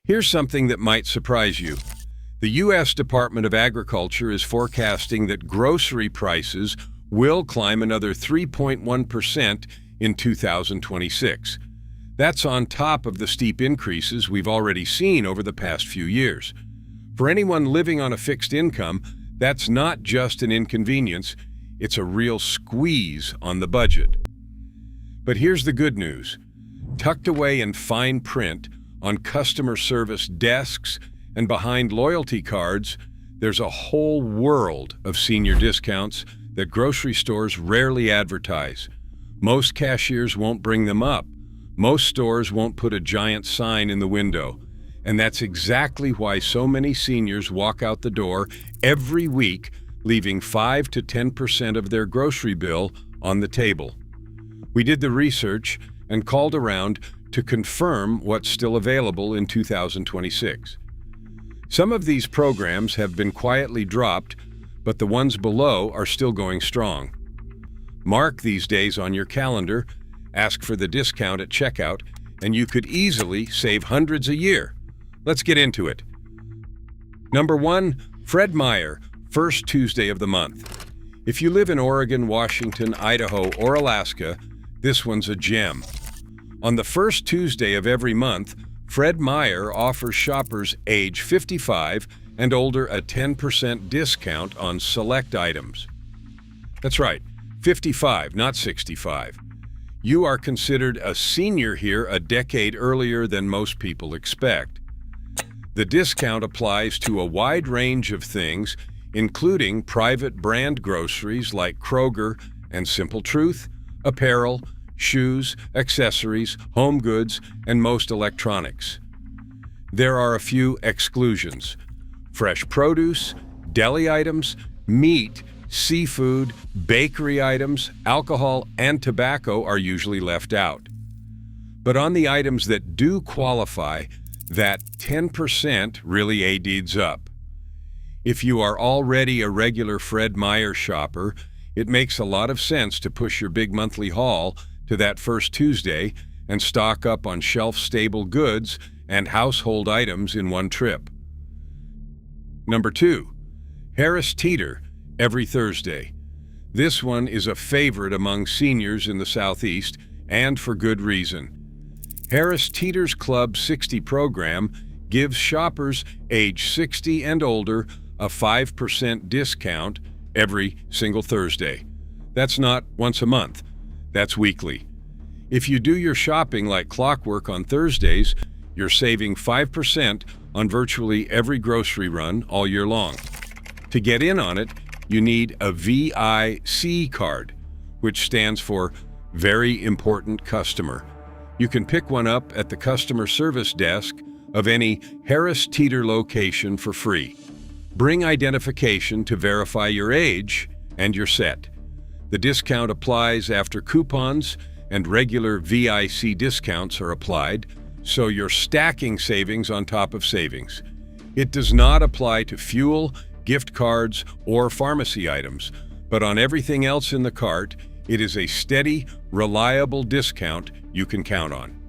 Here's something that might surprise you. The U.S. Department of Agriculture is forecasting that grocery prices will climb another 3.1% in 2026. That's on top of the steep increases we've already seen over the past few years. For anyone living on a fixed income, that's not just an inconvenience, it's a real squeeze on the budget. But here's the good news. Tucked away in fine print on customer service desks and behind loyalty cards, there's a whole world of senior discounts that grocery stores rarely advertise. Most cashiers won't bring them up. Most stores won't put a giant sign in the window. And that's exactly why so many seniors walk out the door every week, leaving 5 to 10% of their grocery bill on the table. We did the research and called around to confirm what's still available in 2026. Some of these programs have been quietly dropped, but the ones below are still going strong. Mark these days on your calendar, ask for the discount at checkout, and you could easily save hundreds a year. Let's get into it. Number 1, Fred Meyer, first Tuesday of the month. If you live in Oregon, Washington, Idaho, or Alaska, this one's a gem. On the first Tuesday of every month, Fred Meyer offers shoppers age 55 and older a 10% discount on select items. That's right, 55, not 65. You are considered a senior here a decade earlier than most people expect. The discount applies to a wide range of things, including private brand groceries like Kroger and Simple Truth, apparel, shoes, accessories, home goods, and most electronics. There are a few exclusions. Fresh produce, deli items, meat, seafood, bakery items, alcohol, and tobacco are usually left out. But on the items that do qualify, that 10% really adds up. If you are already a regular Fred Meyer shopper, it makes a lot of sense to push your big monthly haul to that first Tuesday and stock up on shelf-stable goods and household items in one trip. Number 2, Harris Teeter, every Thursday. This one is a favorite among seniors in the Southeast, and for good reason. Harris Teeter's Club 60 program gives shoppers age 60 and older a 5% discount every single Thursday. That's not once a month, that's weekly. If you do your shopping like clockwork on Thursdays, you're saving 5% on virtually every grocery run all year long. To get in on it, you need a VIC card, which stands for Very Important Customer. You can pick one up at the customer service desk of any Harris Teeter location for free. Bring identification to verify your age, and you're set. The discount applies after coupons and regular VIC discounts are applied, so you're stacking savings on top of savings. It does not apply to fuel, gift cards, or pharmacy items, but on everything else in the cart, it is a steady, reliable discount you can count on.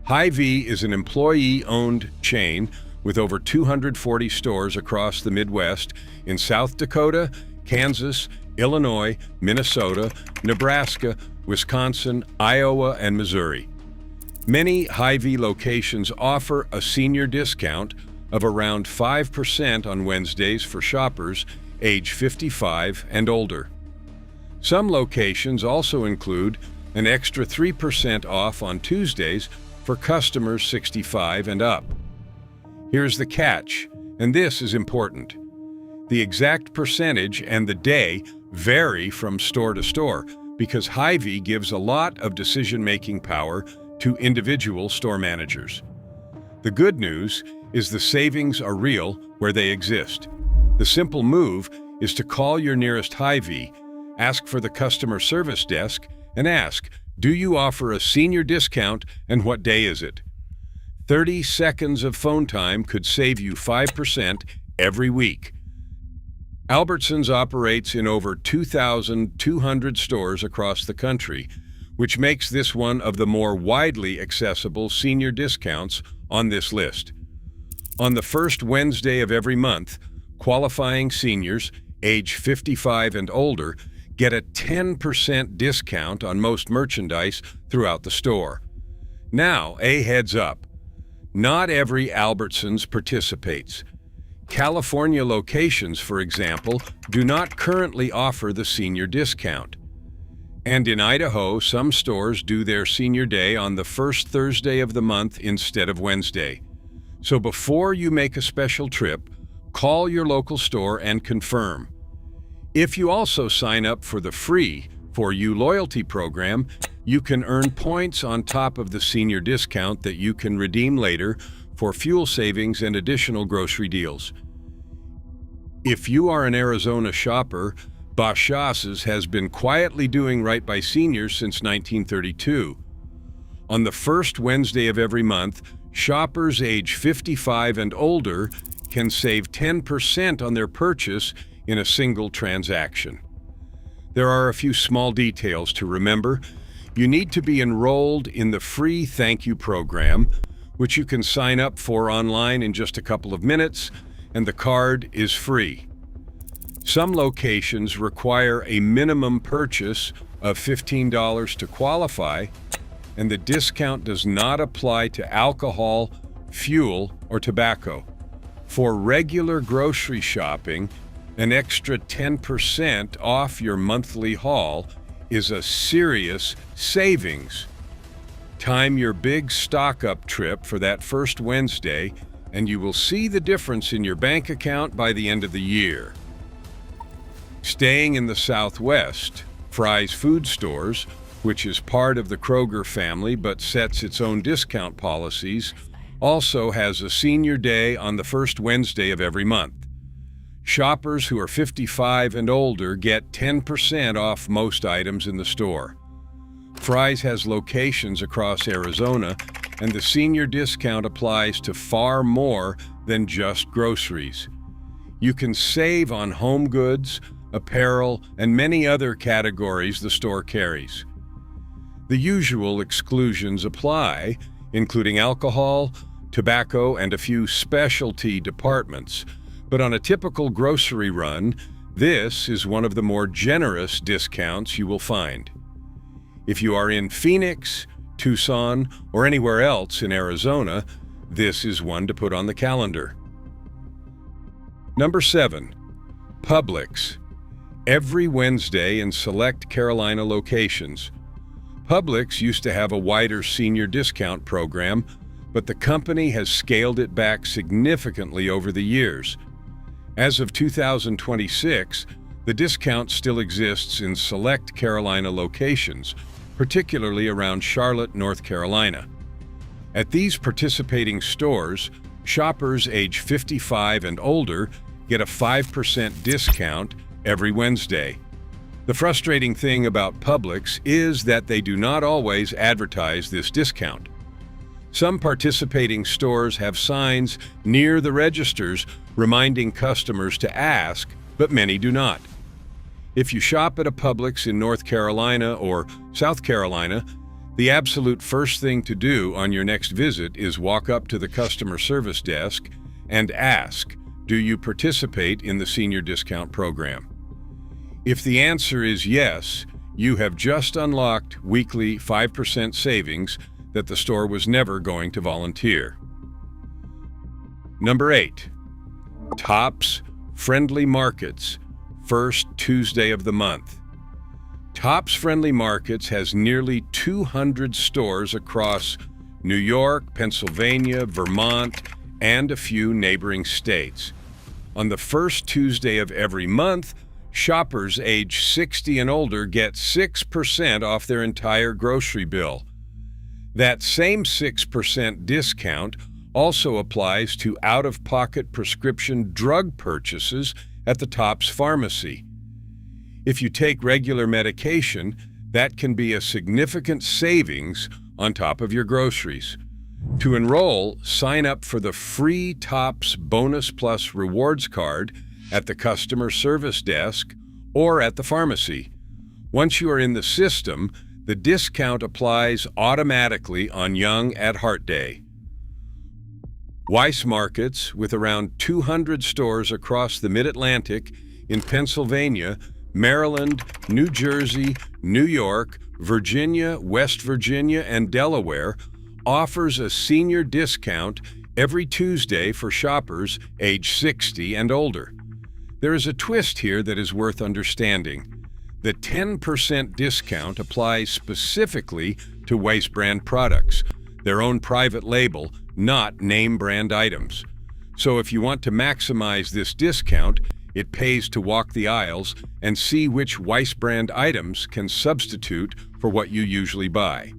Hy-Vee is an employee-owned chain with over 240 stores across the Midwest in South Dakota, Kansas, Illinois, Minnesota, Nebraska, Wisconsin, Iowa, and Missouri. Many Hy-Vee locations offer a senior discount of around 5% on Wednesdays for shoppers age 55 and older. Some locations also include an extra 3% off on Tuesdays for customers 65 and up. Here's the catch, and this is important. The exact percentage and the day vary from store to store because Hy-Vee gives a lot of decision-making power to individual store managers. The good news is the savings are real where they exist. The simple move is to call your nearest Hy-Vee, ask for the customer service desk, and ask, do you offer a senior discount and what day is it? 30 seconds of phone time could save you 5% every week. Albertsons operates in over 2,200 stores across the country, which makes this one of the more widely accessible senior discounts on this list. On the first Wednesday of every month, qualifying seniors, age 55 and older, get a 10% discount on most merchandise throughout the store. Now, a heads up. Not every Albertsons participates. California locations, for example, do not currently offer the senior discount. And in Idaho, some stores do their senior day on the first Thursday of the month instead of Wednesday. So before you make a special trip, call your local store and confirm. If you also sign up for the free For You loyalty program, you can earn points on top of the senior discount that you can redeem later for fuel savings and additional grocery deals. If you are an Arizona shopper, Bashas has been quietly doing right by seniors since 1932. On the first Wednesday of every month, shoppers age 55 and older can save 10% on their purchase in a single transaction. There are a few small details to remember. You need to be enrolled in the free Thank You program, which you can sign up for online in just a couple of minutes, and the card is free. Some locations require a minimum purchase of $15 to qualify, and the discount does not apply to alcohol, fuel, or tobacco. For regular grocery shopping, an extra 10% off your monthly haul is a serious savings. Time your big stock-up trip for that first Wednesday, and you will see the difference in your bank account by the end of the year. Staying in the Southwest, Fry's Food Stores, which is part of the Kroger family but sets its own discount policies, also has a senior day on the first Wednesday of every month. Shoppers who are 55 and older get 10% off most items in the store. Fry's has locations across Arizona, and the senior discount applies to far more than just groceries. You can save on home goods, apparel, and many other categories the store carries. The usual exclusions apply, including alcohol, tobacco, and a few specialty departments. But on a typical grocery run, this is one of the more generous discounts you will find. If you are in Phoenix, Tucson, or anywhere else in Arizona, this is one to put on the calendar. Number 7. Publix. Every Wednesday in select Carolina locations. Publix used to have a wider senior discount program, but the company has scaled it back significantly over the years. As of 2026, the discount still exists in select Carolina locations, particularly around Charlotte, North Carolina. At these participating stores, shoppers age 55 and older get a 5% discount every Wednesday. The frustrating thing about Publix is that they do not always advertise this discount. Some participating stores have signs near the registers reminding customers to ask, but many do not. If you shop at a Publix in North Carolina or South Carolina, the absolute first thing to do on your next visit is walk up to the customer service desk and ask, "Do you participate in the senior discount program?" If the answer is yes, you have just unlocked weekly 5% savings that the store was never going to volunteer. Number 8. Tops Friendly Markets, first Tuesday of the month. Tops Friendly Markets has nearly 200 stores across New York, Pennsylvania, Vermont, and a few neighboring states. On the first Tuesday of every month, shoppers age 60 and older get 6% off their entire grocery bill. That same 6% discount also applies to out-of-pocket prescription drug purchases at the Tops Pharmacy. If you take regular medication, that can be a significant savings on top of your groceries. To enroll, sign up for the free Tops Bonus Plus Rewards card at the customer service desk or at the pharmacy. Once you are in the system, The discount applies automatically on Young at Heart Day. Weis Markets, with around 200 stores across the Mid-Atlantic in Pennsylvania, Maryland, New Jersey, New York, Virginia, West Virginia, and Delaware, offers a senior discount every Tuesday for shoppers age 60 and older. There is a twist here that is worth understanding. The 10% discount applies specifically to Weis brand products, their own private label, not name brand items. So if you want to maximize this discount, it pays to walk the aisles and see which Weis brand items can substitute for what you usually buy.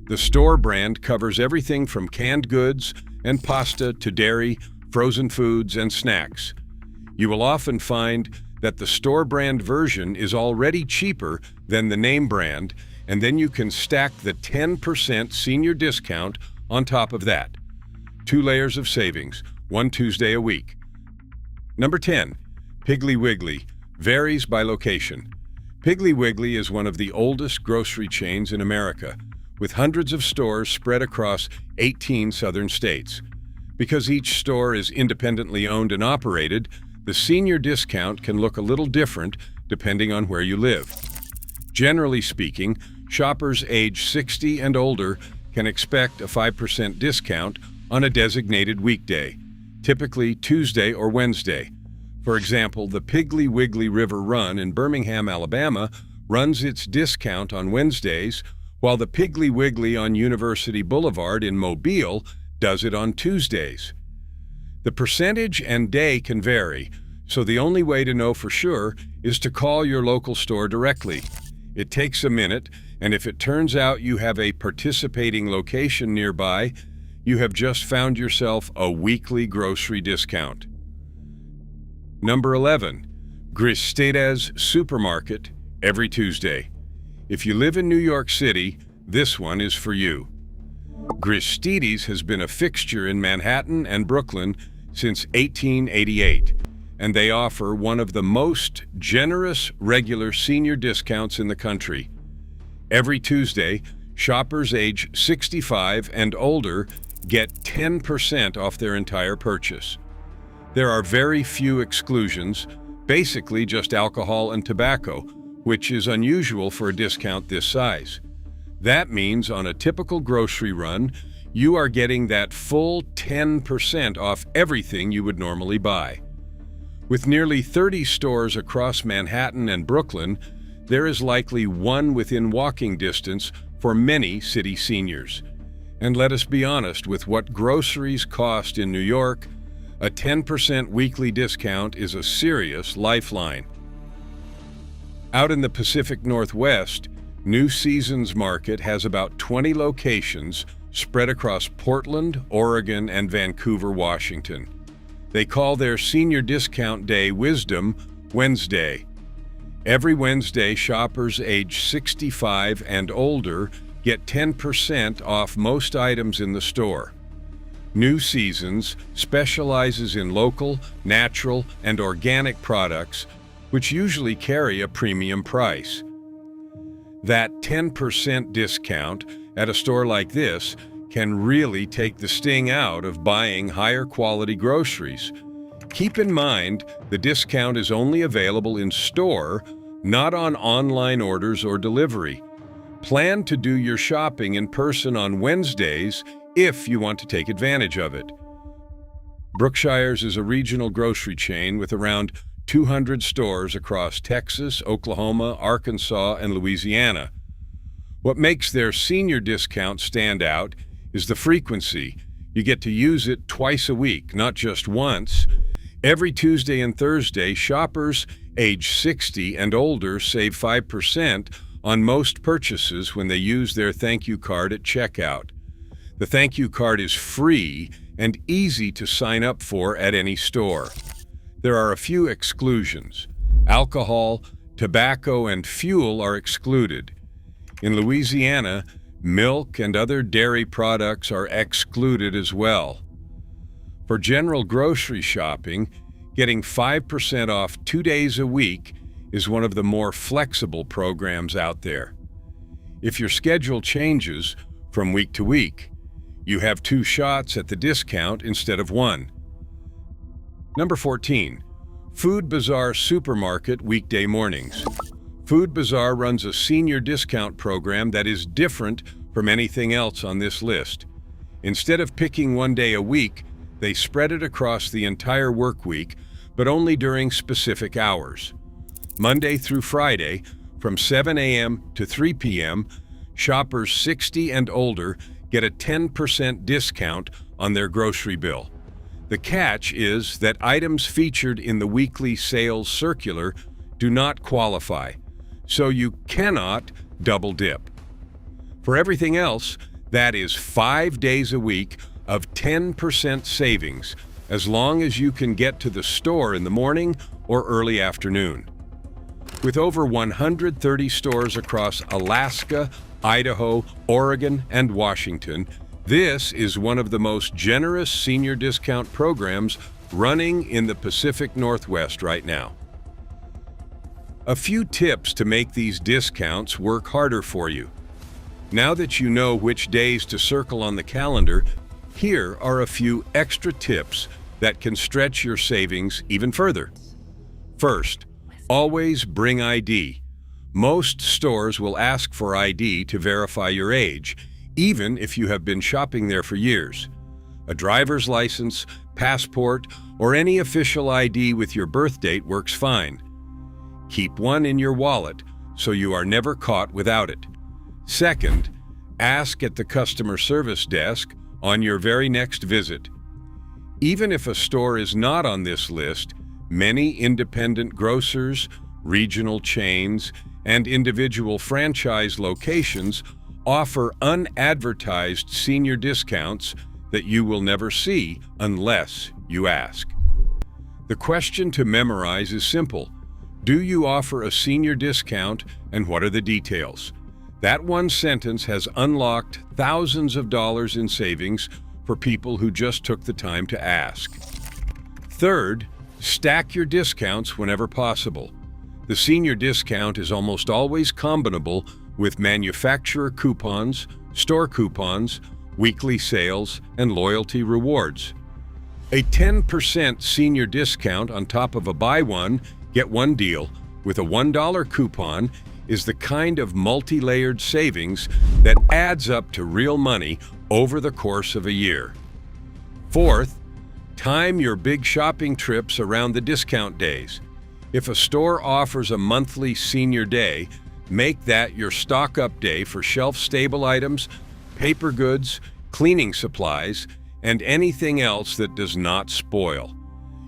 The store brand covers everything from canned goods and pasta to dairy, frozen foods, and snacks. You will often find that the store brand version is already cheaper than the name brand, and then you can stack the 10% senior discount on top of that. 2 layers of savings, 1 Tuesday a week. Number 10, Piggly Wiggly, varies by location. Piggly Wiggly is one of the oldest grocery chains in America, with hundreds of stores spread across 18 southern states. Because each store is independently owned and operated, the senior discount can look a little different depending on where you live. Generally speaking, shoppers age 60 and older can expect a 5% discount on a designated weekday, typically Tuesday or Wednesday. For example, the Piggly Wiggly River Run in Birmingham, Alabama, runs its discount on Wednesdays, while the Piggly Wiggly on University Boulevard in Mobile does it on Tuesdays. The percentage and day can vary, so the only way to know for sure is to call your local store directly. It takes a minute, and if it turns out you have a participating location nearby, you have just found yourself a weekly grocery discount. Number 11, Gristedes Supermarket, every Tuesday. If you live in New York City, this one is for you. Gristedes has been a fixture in Manhattan and Brooklyn since 1888, and they offer one of the most generous regular senior discounts in the country. Every Tuesday, shoppers age 65 and older get 10% off their entire purchase. There are very few exclusions, basically just alcohol and tobacco, which is unusual for a discount this size. That means on a typical grocery run, you are getting that full 10% off everything you would normally buy. With nearly 30 stores across Manhattan and Brooklyn, there is likely one within walking distance for many city seniors. And let us be honest, with what groceries cost in New York, a 10% weekly discount is a serious lifeline. Out in the Pacific Northwest, New Seasons Market has about 20 locations spread across Portland, Oregon, and Vancouver, Washington. They call their senior discount day Wisdom Wednesday. Every Wednesday, shoppers age 65 and older get 10% off most items in the store. New Seasons specializes in local, natural, and organic products, which usually carry a premium price. That 10% discount at a store like this can really take the sting out of buying higher quality groceries. Keep in mind, the discount is only available in store, not on online orders or delivery. Plan to do your shopping in person on Wednesdays if you want to take advantage of it. Brookshire's is a regional grocery chain with around 200 stores across Texas, Oklahoma, Arkansas, and Louisiana. What makes their senior discount stand out is the frequency. You get to use it twice a week, not just once. Every Tuesday and Thursday, shoppers age 60 and older save 5% on most purchases when they use their thank you card at checkout. The thank you card is free and easy to sign up for at any store. There are a few exclusions. Alcohol, tobacco, and fuel are excluded. In Louisiana, milk and other dairy products are excluded as well. For general grocery shopping, getting 5% off 2 days a week is one of the more flexible programs out there. If your schedule changes from week to week, you have 2 shots at the discount instead of 1. Number 14. Food Bazaar Supermarket Weekday Mornings. Food Bazaar runs a senior discount program that is different from anything else on this list. Instead of picking one day a week, they spread it across the entire work week, but only during specific hours. Monday through Friday, from 7 a.m. to 3 p.m., shoppers 60 and older get a 10% discount on their grocery bill. The catch is that items featured in the weekly sales circular do not qualify, so you cannot double dip. For everything else, that is 5 days a week of 10% savings, as long as you can get to the store in the morning or early afternoon. With over 130 stores across Alaska, Idaho, Oregon, and Washington, this is one of the most generous senior discount programs running in the Pacific Northwest right now. A few tips to make these discounts work harder for you. Now that you know which days to circle on the calendar, here are a few extra tips that can stretch your savings even further. First, always bring ID. Most stores will ask for ID to verify your age, even if you have been shopping there for years. A driver's license, passport, or any official ID with your birth date works fine. Keep one in your wallet so you are never caught without it. Second, ask at the customer service desk on your very next visit. Even if a store is not on this list, many independent grocers, regional chains, and individual franchise locations offer unadvertised senior discounts that you will never see unless you ask. The question to memorize is simple. Do you offer a senior discount, and what are the details? That one sentence has unlocked thousands of dollars in savings for people who just took the time to ask. Third, stack your discounts whenever possible. The senior discount is almost always combinable with manufacturer coupons, store coupons, weekly sales, and loyalty rewards. A 10% senior discount on top of a buy one, get one deal with a $1 coupon is the kind of multi-layered savings that adds up to real money over the course of a year. Fourth, time your big shopping trips around the discount days. If a store offers a monthly senior day, make that your stock-up day for shelf-stable items, paper goods, cleaning supplies, and anything else that does not spoil.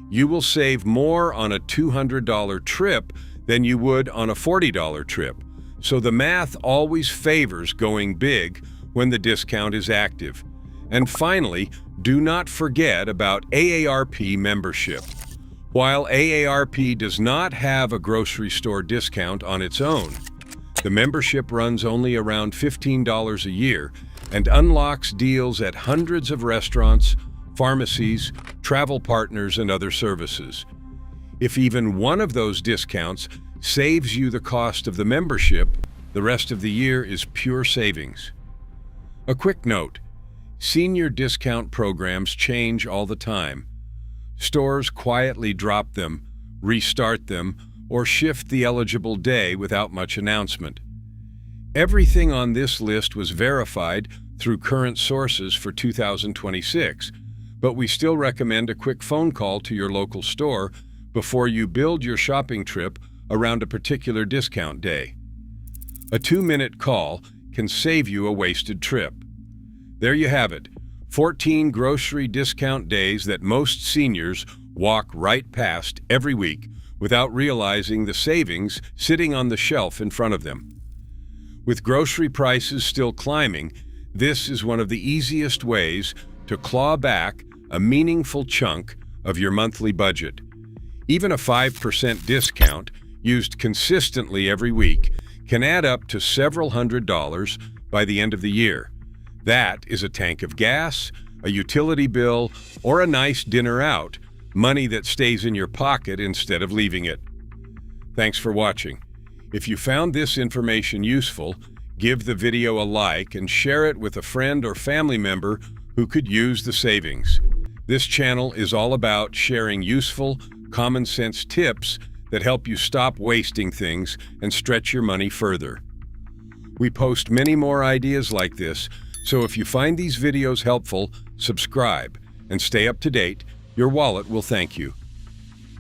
You will save more on a $200 trip than you would on a $40 trip, so the math always favors going big when the discount is active. And finally, do not forget about AARP membership. While AARP does not have a grocery store discount on its own, the membership runs only around $15 a year and unlocks deals at hundreds of restaurants, pharmacies, travel partners, and other services. If even one of those discounts saves you the cost of the membership, the rest of the year is pure savings. A quick note: senior discount programs change all the time. Stores quietly drop them, restart them, or shift the eligible day without much announcement. Everything on this list was verified through current sources for 2026, but we still recommend a quick phone call to your local store before you build your shopping trip around a particular discount day. A 2-minute call can save you a wasted trip. There you have it, 14 grocery discount days that most seniors walk right past every week without realizing the savings sitting on the shelf in front of them. With grocery prices still climbing, this is one of the easiest ways to claw back a meaningful chunk of your monthly budget. Even a 5% discount, used consistently every week, can add up to several $100s by the end of the year. That is a tank of gas, a utility bill, or a nice dinner out, money that stays in your pocket instead of leaving it. Thanks for watching. If you found this information useful, Give the video a like and share it with a friend or family member who could use the savings. This channel is all about sharing useful, common sense tips that help you stop wasting things and stretch your money further. We post many more ideas like this, so if you find these videos helpful, subscribe and stay up to date. Your wallet will thank you.